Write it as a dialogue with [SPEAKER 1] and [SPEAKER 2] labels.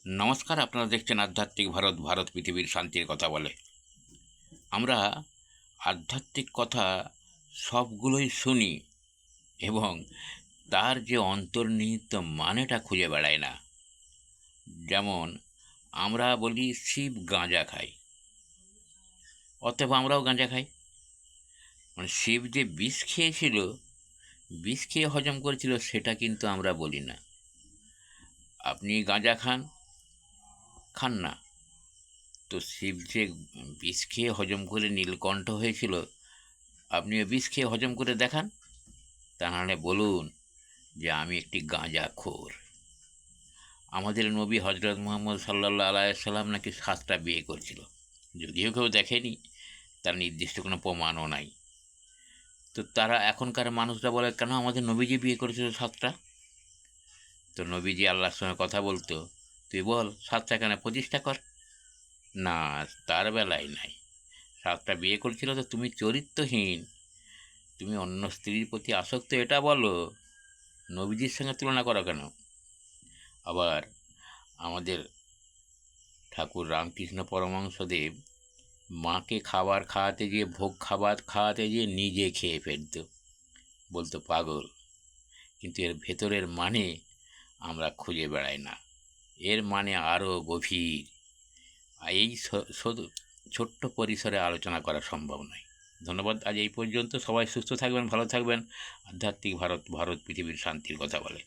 [SPEAKER 1] নমস্কার, আপনারা দেখছেন আধ্যাত্মিক ভারত, ভারত পৃথিবীর শান্তির কথা বলে। আমরা আধ্যাত্মিক কথা সবগুলোই শুনি এবং তার যে অন্তর্নিহিত মানেটা খুঁজে বেড়াই না। যেমন আমরা বলি শিব গাঁজা খায়, অতএব আমরাও গাঁজা খাই। মানে শিব যে বিষ খেয়েছিল, বিষ খেয়ে হজম করেছিল, সেটা কিন্তু আমরা বলি না। আপনি গাঁজা খান, খান না, তো শিব যে বিষ খেয়ে হজম করে নীলকণ্ঠ হয়েছিল, আপনিও বিষ খেয়ে হজম করে দেখান। তা নাহলে বলুন যে আমি একটি গাঁজাখোর। আমাদের নবী হজরত মুহাম্মদ সাল্লাল্লাহু আলাইহি সাল্লাম নাকি 7টা বিয়ে করেছিল, যদিও কেউ দেখেনি, তার নির্দিষ্ট কোনো প্রমাণও নাই। তো তারা এখনকার মানুষরা বলে, কেন আমাদের নবীজি বিয়ে করেছিল 7টা? তো নবীজি আল্লাহর সঙ্গে কথা বলতো, তুই বল 7টা কেন, 25টা কর। না, তার বেলায় নাই। 7টা বিয়ে করেছিল তো তুমি চরিত্রহীন, তুমি অন্য স্ত্রীর প্রতি আসক্ত, এটা বলো। নবীজির সঙ্গে তুলনা করো কেন? আবার আমাদের ঠাকুর রামকৃষ্ণ পরমহংসদেব মাকে খাবার খাওয়াতে গিয়ে, ভোগ খাবার খাওয়াতে গিয়ে নিজে খেয়ে ফেলত, বলতো পাগল। কিন্তু এর ভেতরের মানে আমরা খুঁজে বেড়াই না। এর মানে আরও গভীর। এই শুধু ছোট্ট পরিসরে আলোচনা করা সম্ভব নয়। ধন্যবাদ। আজ এই পর্যন্ত। সবাই সুস্থ থাকবেন, ভালো থাকবেন। আধ্যাত্মিক ভারত, ভারত পৃথিবীর শান্তির কথা বলে।